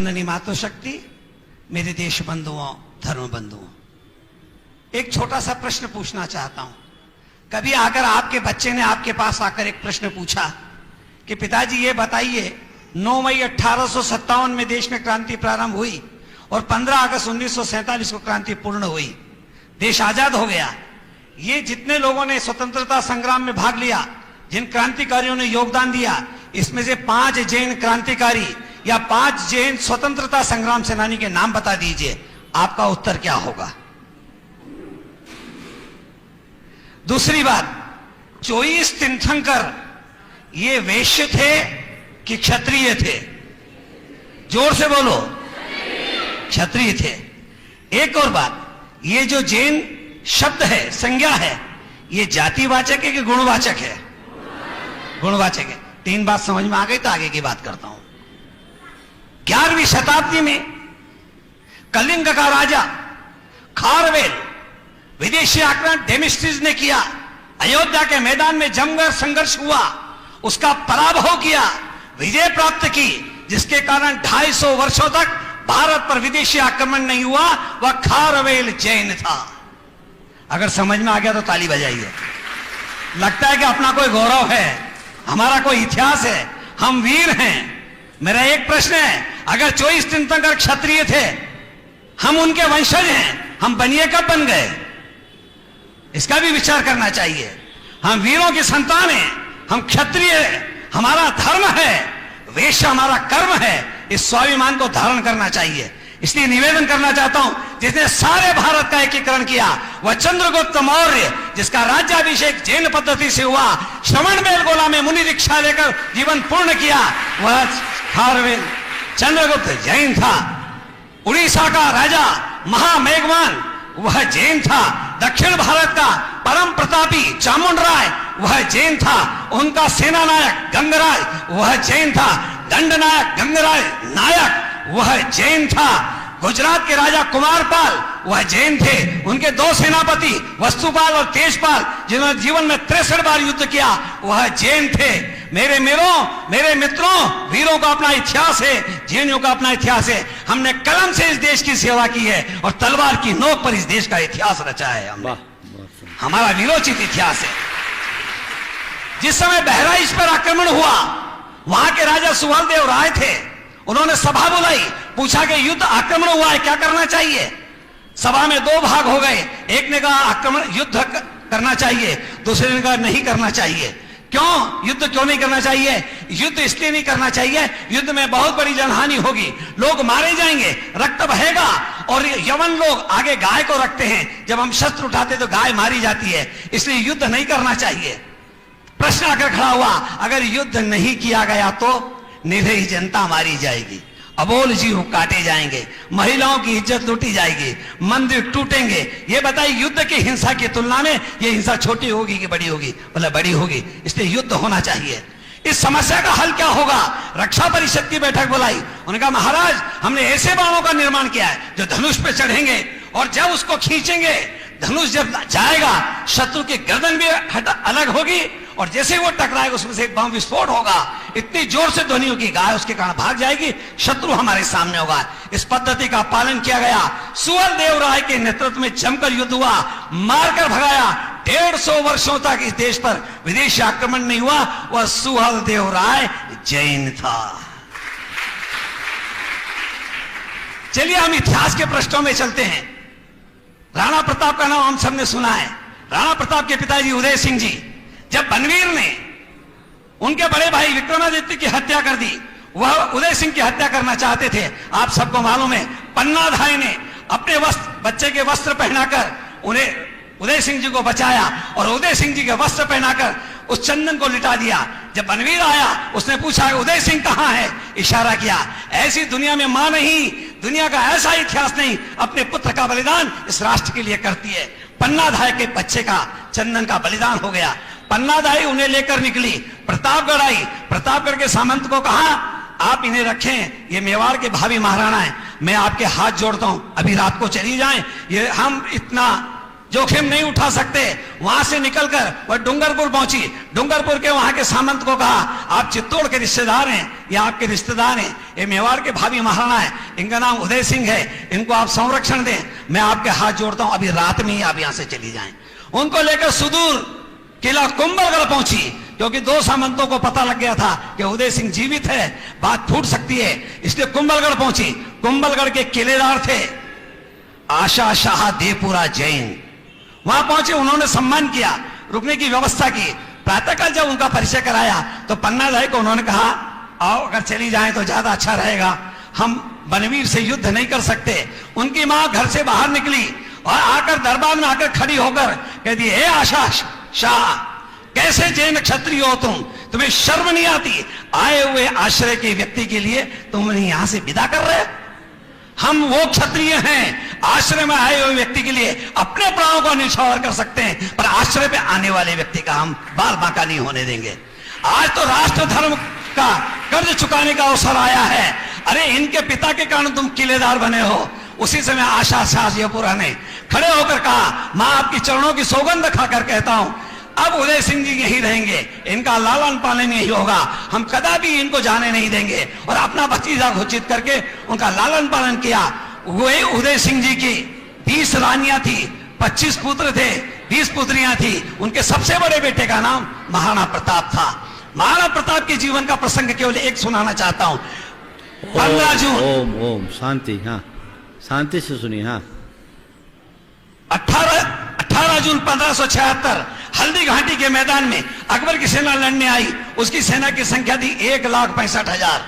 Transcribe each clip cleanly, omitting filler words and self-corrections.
वंदनी मातृशक्ति, मेरे देश बंधुओं, धर्म बंधुओं, एक छोटा सा प्रश्न पूछना चाहता हूं। कभी अगर आपके बच्चे ने आपके पास आकर एक प्रश्न पूछा कि पिताजी ये बताइए 9 मई 1857 में देश में क्रांति प्रारंभ हुई और 15 अगस्त 1947 को क्रांति पूर्ण हुई, देश आजाद हो गया, ये जितने लोगों ने स्वतंत्रता संग्राम में भाग लिया, जिन क्रांतिकारियों ने योगदान दिया, इसमें से 5 जैन क्रांतिकारी या 5 जैन स्वतंत्रता संग्राम सेनानी के नाम बता दीजिए, आपका उत्तर क्या होगा? दूसरी बात, चोईस तीर्थंकर ये वैश्य थे कि क्षत्रिय थे? जोर से बोलो। क्षत्रिय थे। एक और बात, ये जो जैन शब्द है, संज्ञा है, ये जातिवाचक है कि गुणवाचक है? गुणवाचक है। 3 बात समझ में आ गई तो आगे की बात करता हूं। 11वीं शताब्दी में कलिंग का राजा खारवेल विदेशी आक्रमण डेमिस्ट्रीज ने किया, अयोध्या के मैदान में जमकर संघर्ष हुआ, उसका पराभव किया, विजय प्राप्त की, जिसके कारण 250 वर्षों तक भारत पर विदेशी आक्रमण नहीं हुआ। वह खारवेल जैन था। अगर समझ में आ गया तो ताली बजाइए। लगता है कि अपना कोई गौरव है, हमारा कोई इतिहास है, हम वीर हैं। मेरा एक प्रश्न है, अगर 24 तीर्थंकर क्षत्रिय थे, हम उनके वंशज हैं, हम बनिए कब बन गए? इसका भी विचार करना चाहिए। हम वीरों की संतान हैं, हम क्षत्रिय हैं, हमारा धर्म है, वैश्य हमारा कर्म है। इस स्वाभिमान को धारण करना चाहिए। इसलिए निवेदन करना चाहता हूं, जिसने सारे भारत का एकीकरण किया वह चंद्रगुप्त मौर्य, जिसका राज्याभिषेक जैन पद्धति से हुआ, श्रवण बेलगोला में मुनि दीक्षा लेकर जीवन पूर्ण किया, वह खारवेल चंद्रगुप्त जैन था। उड़ीसा का राजा महामेघवान वह जैन था। दक्षिण भारत का परम प्रतापी चामुंडराय वह जैन था। उनका सेनानायक गंगराज वह जैन था। दंडनायक गंगराज नायक वह जैन था। गुजरात के राजा कुमारपाल वह जैन थे। उनके 2 सेनापति वस्तुपाल और तेजपाल, जिन्होंने जीवन में 63 बार युद्ध किया, वह जैन थे। मेरे मित्रों, वीरों का अपना इतिहास है, जैनियों का अपना इतिहास है। हमने कलम से इस देश की सेवा की है और तलवार की नोक पर इस देश का इतिहास रचा है हमने। हमारा वीरोचित इतिहास है। जिस समय बहराइच पर आक्रमण हुआ, वहां के राजा सुहलदेव राय थे। उन्होंने सभा बुलाई, पूछा कि युद्ध आक्रमण हुआ है, क्या करना चाहिए? सभा में 2 भाग हो गए। एक ने कहा आक्रमण युद्ध करना चाहिए, दूसरे ने कहा नहीं करना चाहिए। क्यों? युद्ध क्यों नहीं करना चाहिए? युद्ध इसलिए नहीं करना चाहिए, युद्ध में बहुत बड़ी जनहानि होगी, लोग मारे जाएंगे, रक्त बहेगा। और यवन लोग आगे गाय को रखते हैं, जब हम शस्त्र उठाते तो गाय मारी जाती है, इसलिए युद्ध नहीं करना चाहिए। प्रश्न आकर खड़ा हुआ, अगर युद्ध नहीं किया गया तो निर्दयी जनता मारी जाएगी, अबोल जीव काटे जाएंगे, महिलाओं की इज्जत लूटी जाएगी, मंदिर टूटेंगे। ये बताइए, युद्ध की हिंसा की तुलना में ये हिंसा छोटी होगी कि बड़ी होगी? मतलब बड़ी होगी। इसलिए युद्ध होना चाहिए। इस समस्या का हल क्या होगा? रक्षा परिषद की बैठक बुलाई। उन्होंने कहा महाराज, हमने ऐसे बाणों का निर्माण किया है जो धनुष पे चढ़ेंगे और जब उसको खींचेंगे, धनुष जब जाएगा, शत्रु की गर्दन भी अलग होगी और जैसे वो टकराएगा उसमें से एक बम विस्फोट होगा, इतनी जोर से ध्वनि होगी, गाय उसके कारण भाग जाएगी, शत्रु हमारे सामने होगा। इस पद्धति का पालन किया गया। सुहलदेव राय के नेतृत्व में जमकर युद्ध हुआ, मारकर भगाया। 150 वर्षों तक इस देश पर विदेशी आक्रमण नहीं हुआ। वह सुहलदेव राय जैन था। चलिए हम इतिहास के पृष्ठों में चलते हैं। राणा प्रताप का नाम हम सबने सुना है। राणा प्रताप के पिताजी उदय सिंह जी, जब बनवीर ने उनके बड़े भाई विक्रमादित्य की हत्या कर दी, वह उदय सिंह की हत्या करना चाहते थे। आप सबको मालूम है, पन्नाधाय ने अपने बच्चे के वस्त्र पहनाकर उन्हें उदय सिंह जी को बचाया और उदय सिंह जी के वस्त्र पहनाकर उस चंदन को लिटा दिया। जब बनवीर आया, उसने पूछा उदय सिंह कहां है? इशारा किया। ऐसी दुनिया में मां नहीं, दुनिया का ऐसा इतिहास नहीं, अपने पुत्र का बलिदान इस राष्ट्र के लिए करती है। पन्नाधाय के बच्चे का चंदन का बलिदान हो गया। पन्नाधाय उन्हें लेकर निकली, प्रतापगढ़ आई। प्रतापगढ़ के सामंत को कहा, आप इन्हें रखें, ये मेवाड़ के भावी महाराणा है, मैं आपके हाथ जोड़ता हूं, अभी रात को चली जाएं। ये हम इतना जोखिम नहीं उठा सकते, वहां से निकलकर वह डूंगरपुर पहुंची। डूंगरपुर के वहां के सामंत को कहा, आप चित्तौड़ के रिश्तेदार हैं, या आपके रिश्तेदार हैं, ये मेवाड़ के भावी महाराणा है, इनका नाम उदय सिंह है, इनको आप संरक्षण दें, मैं आपके हाथ जोड़ता हूं, अभी रात में ही आप यहां से चली जाएं। उनको लेकर सुदूर किला कुंभलगढ़ पहुंची, क्योंकि दो सामंतों को पता लग गया था कि उदय सिंह जीवित है, बात फूट सकती है, इसलिए कुंभलगढ़ पहुंची। कुंभलगढ़ के किलेदार थे आशा शाह देवपुरा जैन। वहां पहुंचे, उन्होंने सम्मान किया, रुकने की व्यवस्था की। प्रातःकाल जब उनका परिचय कराया तो पन्नाधाय को उन्होंने कहा, आओ अगर चली जाए तो ज्यादा अच्छा रहेगा, हम बनवीर से युद्ध नहीं कर सकते। उनकी मां घर से बाहर निकली और आकर दरबार में आकर खड़ी होकर कहती, हे आशा शाह, कैसे जैन क्षत्रिय हो तुम, तुम्हें शर्म नहीं आती? आए हुए आश्रय के व्यक्ति के लिए तुम उन्हें यहां से विदा कर रहे हो? हम वो क्षत्रिय हैं, आश्रय में आए हुए व्यक्ति के लिए अपने प्राणों को न्यौछावर कर सकते हैं, पर आश्रय पे आने वाले व्यक्ति का हम बाल बांका नहीं होने देंगे। आज तो राष्ट्र धर्म का कर्ज चुकाने का अवसर आया है। अरे इनके पिता के कारण तुम किलेदार बने हो। उसी समय आशा शाह देवपुरा ने खड़े होकर कहा, मां आपकी चरणों की सौगंध खाकर कहता हूं, अब उदय सिंह जी यही रहेंगे, इनका लालन पालन यही होगा, हम कदापि इनको जाने नहीं देंगे। और अपना भतीजा घोषित करके उनका लालन पालन किया। वही उदय सिंह जी की 20 रानियां थी, 25 पुत्र थे, 20 पुत्रियां थी। उनके सबसे बड़े बेटे का नाम महाराणा प्रताप था। महाराणा प्रताप के जीवन का प्रसंग केवल एक सुनाना चाहता हूं। 15 जून, ओम ओम शांति, हाँ शांति से सुनिए। हाँ 18 जून 1576 हल्दी घाटी के मैदान में अकबर की सेना लड़ने आई। उसकी सेना की संख्या थी 1,65,000।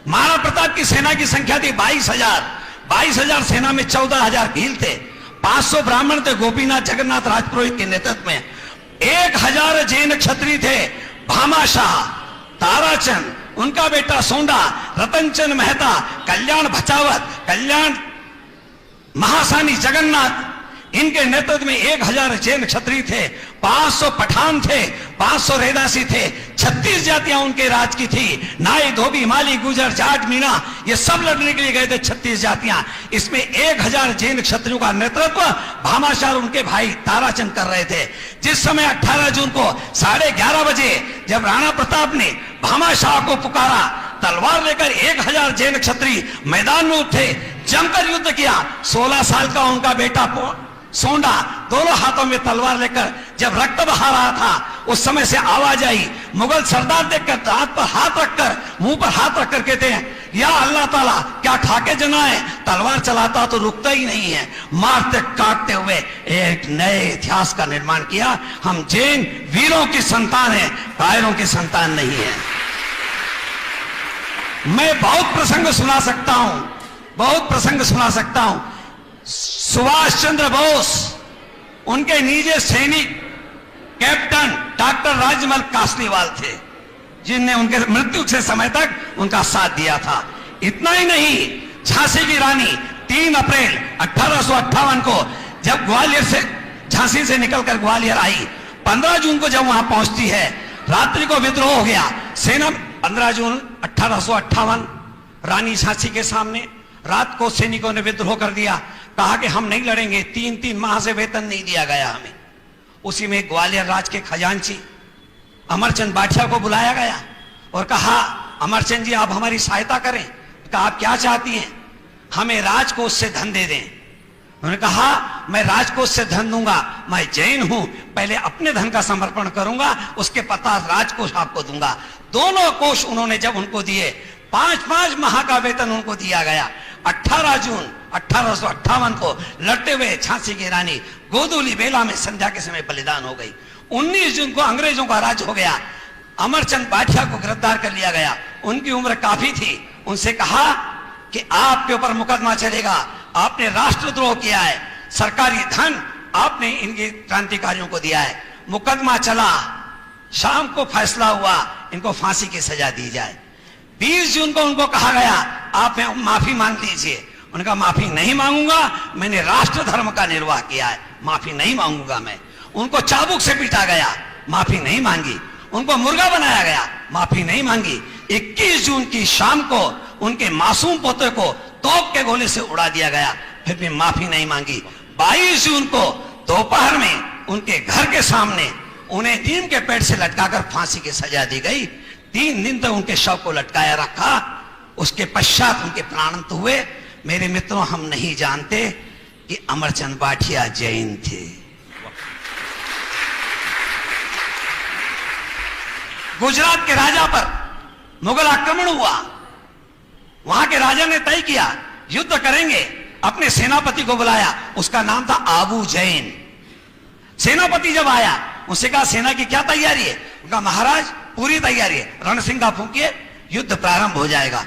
महाराणा प्रताप की सेना की संख्या थी 22,000। 22,000 सेना में 14,000 भील थे, 500 ब्राह्मण थे गोपीनाथ जगन्नाथ राजपुरोहित के नेतृत्व में, 1,000 जैन क्षत्रिय थे। भामाशाह, ताराचंद, उनका बेटा सोंडा, रतनचंद मेहता, कल्याण भचावत, कल्याण महासानी जगन्नाथ, इनके नेतृत्व में 1,000 जैन क्षत्रिय थे, 500 पठान थे, 500 रेदासी थे, 36 जातियां उनके राज की थी। नाई, धोबी, माली, गुजर, जाट, मीणा, ये सब लड़ने के लिए गए थे, 36 जातियां। इसमें 1,000 जैन क्षत्रियों का नेतृत्व भामाशाह उनके भाई ताराचंद कर रहे थे। जिस समय 18 जून को 11:30 बजे जब राणा प्रताप ने भामाशाह को पुकारा, तलवार लेकर 1,000 जैन क्षत्रिय मैदान में उठे, जमकर युद्ध किया। 16 साल का उनका बेटा सोंडा दोनों हाथों में तलवार लेकर जब रक्त बहा रहा था, उस समय से आवाज आई। मुगल सरदार देखकर दांत पर हाथ रखकर, मुंह पर हाथ रखकर कहते हैं, या अल्लाह ताला, क्या खाके जनाए, तलवार चलाता तो रुकता ही नहीं है। मारते काटते हुए एक नए इतिहास का निर्माण किया। हम जैन वीरों की संतान हैं, कायरों की संतान नहीं है। मैं बहुत प्रसंग सुना सकता हूं, बहुत प्रसंग सुना सकता हूं। सुभाष चंद्र बोस, उनके निजी सैनिक कैप्टन डॉक्टर राजमल कासलीवाल थे, जिनने उनके मृत्यु के समय तक उनका साथ दिया था। इतना ही नहीं, झांसी की रानी 3 अप्रैल 1858 को जब ग्वालियर से, झांसी से निकलकर ग्वालियर आई, 15 जून को जब वहां पहुंचती है, रात्रि को विद्रोह हो गया। सेना 15 जून 1858 रानी झांसी के सामने रात को सैनिकों ने विद्रोह कर दिया। कहा कि हम नहीं लड़ेंगे, 3-3 माह से वेतन नहीं दिया गया हमें। उसी में ग्वालियर राज के खजांची अमरचंद बाठिया को बुलाया गया और कहा, अमरचंद जी आप हमारी सहायता करें। कहा आप क्या चाहती हैं? हमें राजकोष से धन दे दें। उन्होंने कहा मैं राजकोष से धन दूंगा, मैं जैन हूं, पहले अपने धन का समर्पण करूंगा, उसके पता राजकोष आपको दूंगा। दोनों कोष उन्होंने जब उनको दिए, 5-5 माह का वेतन उनको दिया गया। 18 जून 1858 को लड़ते हुए झांसी की रानी गोदूली बेला में संध्या के समय बलिदान हो गई। 19 जून को अंग्रेजों का राज हो गया। अमरचंद बाठिया को गिरफ्तार कर लिया गया। उनकी उम्र काफी थी। उनसे कहा कि आपके ऊपर मुकदमा चलेगा, आपने राष्ट्रद्रोह किया है, सरकारी धन आपने इनके क्रांतिकारियों को दिया है। मुकदमा चला, शाम को फैसला हुआ, इनको फांसी की सजा दी जाए। 20 जून को उनको कहा गया आप माफी मांग लीजिए। उनका माफी नहीं मांगूंगा, मैंने राष्ट्र धर्म का निर्वाह किया है, माफी नहीं मांगूंगा मैं। उनको चाबुक से पीटा गया, माफी नहीं मांगी। उनको मुर्गा बनाया गया, माफी नहीं मांगी। 21 जून की शाम को उनके मासूम पोते को तोप के गोले से उड़ा दिया गया, फिर भी माफी नहीं मांगी। 22 जून को दोपहर में उनके घर के सामने उन्हें नीम के पेड़ से लटकाकर फांसी की सजा दी गई। 3 दिन तक उनके शव को लटकाया रखा। उसके पश्चात उनके प्राणांत हुए। मेरे मित्रों, हम नहीं जानते कि अमरचंद बाठिया जैन थे। गुजरात के राजा पर मुगल आक्रमण हुआ। वहां के राजा ने तय किया युद्ध करेंगे। अपने सेनापति को बुलाया, उसका नाम था आबू जैन। सेनापति जब आया, उससे कहा सेना की क्या तैयारी है? उनका महाराज पूरी तैयारी है, रणसिंगा फूंकिए, युद्ध प्रारंभ हो जाएगा।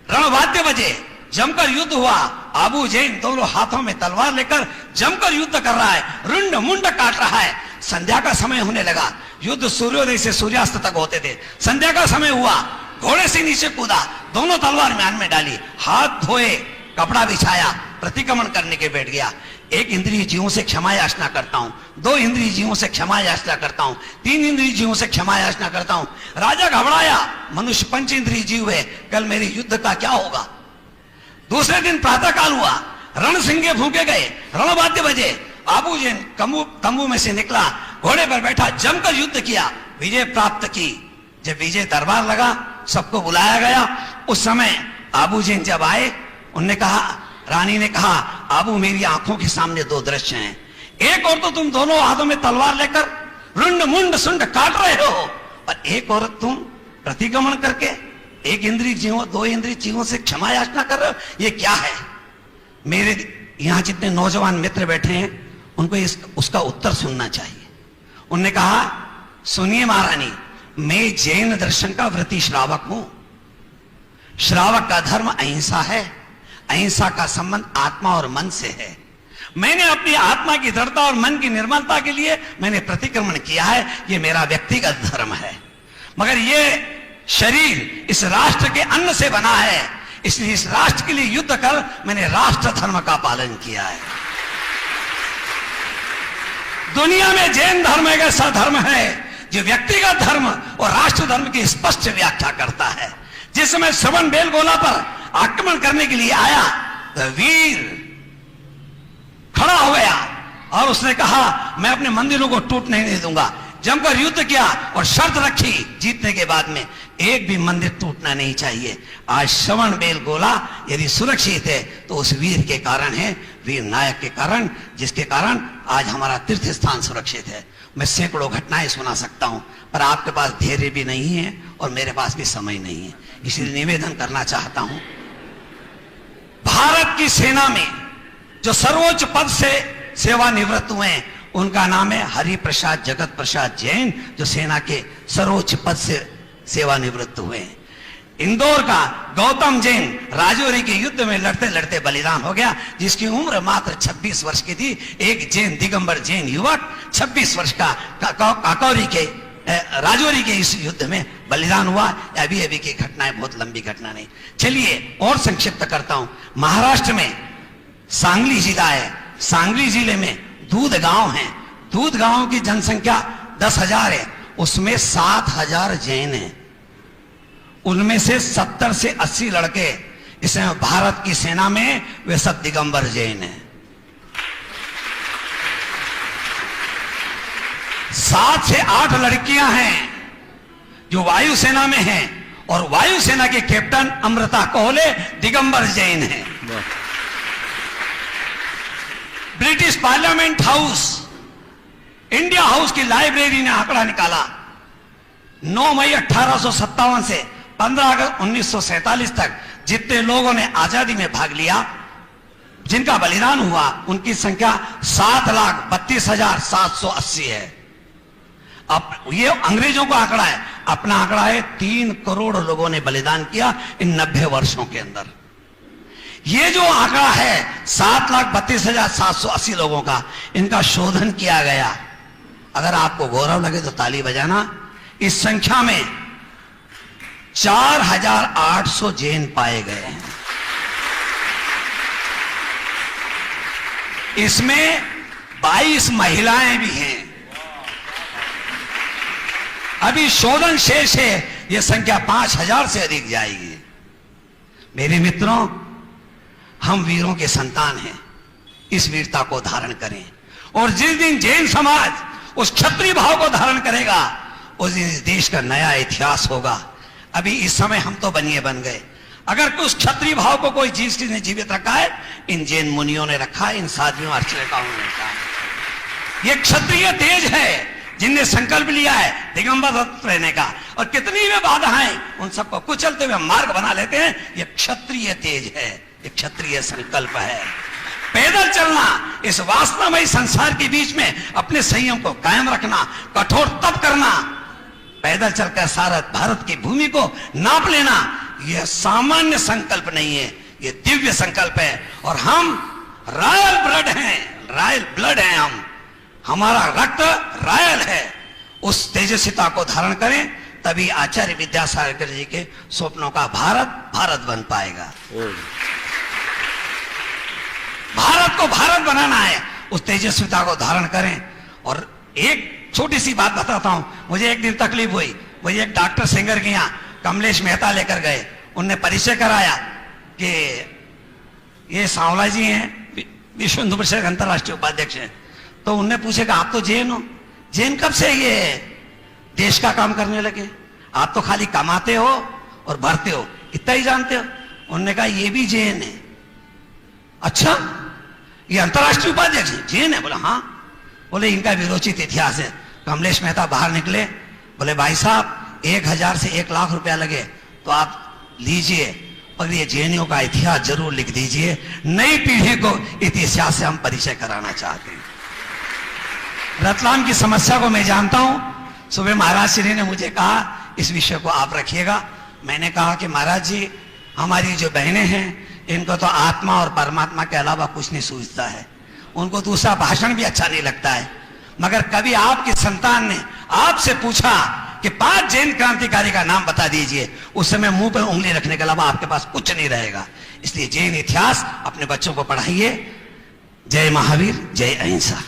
रणवाद्य बजे, जमकर युद्ध हुआ। आबू जैन दोनों हाथों में तलवार लेकर जमकर युद्ध कर रहा है, रुंड मुंड काट रहा है। संध्या का समय होने लगा। युद्ध सूर्योदय से सूर्यास्त तक होते थे। संध्या का समय हुआ, घोड़े से नीचे कूदा, दोनों तलवार म्यान में डाली, हाथ धोए, कपड़ा बिछाया, प्रतिक्रमण करने के बैठ गया। 1 इंद्रिय जीवों से क्षमा याचना करता हूं, 2 इंद्रिय जीवों से क्षमा याचना करता हूं, 3 इंद्रिय जीवों से क्षमा याचना करता हूं। राजा घबराया, मनुष्य 5 इंद्रिय जीव है, कल मेरे युद्ध का क्या होगा? दूसरे दिन प्रातः काल हुआ, रणसिंगे फूंके गए, रणवाद्य बजे। आबू जैन तंबू में से निकला, घोड़े पर बैठा, जमकर युद्ध किया, विजय प्राप्त की। जब विजय दरबार लगा, सबको बुलाया गया। उस समय आबू जैन जब आए, उनने कहा, रानी ने कहा, आबू मेरी आंखों के सामने 2 दृश्य हैं। एक और तो तुम दोनों हाथों में तलवार लेकर रुंड मुंड सुंड काट रहे हो, और एक और तुम प्रतिक्रमण करके 1 इंद्रिय जीवों 2 इंद्रिय जीवों से क्षमा याचना कर रहे हो। ये क्या है? मेरे यहां जितने नौजवान मित्र बैठे हैं, उनको उसका उत्तर सुनना चाहिए। उनने कहा, सुनिए महारानी, मैं जैन दर्शन का व्रती श्रावक हूं। श्रावक का धर्म अहिंसा है। अहिंसा का संबंध आत्मा और मन से है। मैंने अपनी आत्मा की दृढ़ता और मन की निर्मलता के लिए मैंने प्रतिक्रमण किया है। यह मेरा व्यक्तिगत धर्म है, मगर यह शरीर इस राष्ट्र के अन्न से बना है, इसलिए इस राष्ट्र के लिए युद्ध कर मैंने राष्ट्र धर्म का पालन किया है। दुनिया में जैन धर्म एक ऐसा धर्म है जो व्यक्तिगत धर्म और राष्ट्र धर्म की स्पष्ट व्याख्या करता है। जिस समय श्रवण बेलगोला पर आक्रमण करने के लिए आया, तो वीर खड़ा हो गया और उसने कहा, मैं अपने मंदिरों को टूटने नहीं दूंगा। जमकर युद्ध किया और शर्त रखी, जीतने के बाद में एक भी मंदिर टूटना नहीं चाहिए। आज श्रवण बेलगोला यदि सुरक्षित है तो उस वीर के कारण है, वीर नायक के कारण, जिसके कारण आज हमारा तीर्थ स्थान सुरक्षित है। मैं सैकड़ों घटनाएं सुना सकता हूं, पर आपके पास धैर्य भी नहीं है और मेरे पास भी समय नहीं है, इसलिए निवेदन करना चाहता हूं। भारत की सेना में जो सर्वोच्च पद से सेवानिवृत्त हुए हैं, उनका नाम है हरिप्रसाद जगत प्रसाद जैन, जो सेना के सर्वोच्च पद से सेवानिवृत्त हुए हैं। इंदौर का गौतम जैन राजौरी के युद्ध में लड़ते लड़ते बलिदान हो गया, जिसकी उम्र मात्र 26 वर्ष की थी। एक जैन दिगंबर जैन युवक 26 वर्ष का काकौरी के राजौरी के इस युद्ध में बलिदान हुआ। अभी अभी की घटनाएं, बहुत लंबी घटना नहीं। चलिए और संक्षिप्त करता हूं। महाराष्ट्र में सांगली जिला है। सांगली जिले में दूध गांव है। दूध गांव की जनसंख्या 10,000 है, उसमें 7,000 जैन हैं। उनमें से 70 से 80 लड़के इस भारत की सेना में वे सब दिगंबर जैन हैं। 7 से 8 लड़कियां हैं जो वायुसेना में हैं, और वायुसेना के कैप्टन अमृता कोहले दिगंबर जैन हैं। British parliament house, India house की लाइब्रेरी ने आंकड़ा निकाला, 9 मई 1857 से 15 अगस्त 1947 तक जितने लोगों ने आजादी में भाग लिया, जिनका बलिदान हुआ, उनकी संख्या 7,32,780 है। अब ये अंग्रेजों का आंकड़ा है, अपना आंकड़ा है 3 करोड़ लोगों ने बलिदान किया इन 90 वर्षों के अंदर। ये जो आंकड़ा है 7,32,780 लोगों का, इनका शोधन किया गया। अगर आपको गौरव लगे तो ताली बजाना। इस संख्या में 4,800 जैन पाए गए हैं। इसमें 22 महिलाएं भी हैं। अभी शोधन शेष है, यह संख्या 5,000 से अधिक जाएगी। मेरे मित्रों, हम वीरों के संतान हैं, इस वीरता को धारण करें। और जिस दिन जैन समाज उस क्षत्रिय भाव को धारण करेगा उस दिन इस देश का नया इतिहास होगा। अभी इस समय हम तो बनिए बन गए, अगर उस क्षत्रिय भाव को कोई चीज ने जीवित रखा है, इन जैन मुनियों ने रखा है, इन साधुओं अर्चकों ने रखा है। ये क्षत्रिय तेज है जिनने संकल्प लिया है दिगंबर रहने का, और कितनी भी बाधाएं उन सबको कुचलते हुए मार्ग बना लेते हैं। ये क्षत्रिय तेज है, ये क्षत्रिय संकल्प है। पैदल चलना, इस वासनामय संसार के बीच में अपने संयम को कायम रखना, कठोर तप करना, पैदल चलकर सारा भारत की भूमि को नाप लेना, यह सामान्य संकल्प नहीं है, यह दिव्य संकल्प है। और हम रॉयल ब्लड हैं, रॉयल ब्लड हैं हम, हमारा रक्त रॉयल है। उस तेजस्विता को धारण करें, तभी आचार्य विद्यासागर जी के स्वप्नों का भारत भारत बन पाएगा। भारत को भारत बनाना है, उस तेजस्विता को धारण करें। और एक छोटी सी बात बताता हूं, मुझे एक दिन तकलीफ हुई। मुझे एक डॉक्टर सिंगर के यहाँ कमलेश मेहता लेकर गए, उनने परिचय कराया कि ये सांवला जी हैं, विश्व हिंदू परिषद अंतर्राष्ट्रीय उपाध्यक्ष हैं। तो उनने पूछे कि आप तो जैन हो, जैन कब से ये देश का काम करने लगे? आप तो खाली कमाते हो और भरते हो, इतना ही जानते हो। उन्होंने कहा ये भी जैन है। अच्छा, ये अंतर्राष्ट्रीय उपाध्यक्ष जैन है? बोला हाँ। बोले इनका विरोचित इतिहास है। कमलेश मेहता बाहर निकले, बोले भाई साहब 1000 से 1 लाख रुपया लगे तो आप लीजिए, और ये जैनियों का इतिहास जरूर लिख दीजिए, नई पीढ़ी को इतिहास से हम परिचय कराना चाहते हैं। रतलाम की समस्या को मैं जानता हूं। सुबह महाराज श्री ने मुझे कहा इस विषय को आप रखिएगा। मैंने कहा कि महाराज जी, हमारी जो बहनें हैं इनको तो आत्मा और परमात्मा के अलावा कुछ नहीं सूझता है, उनको दूसरा भाषण भी अच्छा नहीं लगता है। मगर कभी आपकी संतान ने आपसे पूछा कि 5 जैन क्रांतिकारी का नाम बता दीजिए, उस समय मुंह पर उंगली रखने के अलावा आपके पास कुछ नहीं रहेगा। इसलिए जैन इतिहास अपने बच्चों को पढ़ाइए। जय महावीर, जय अहिंसा।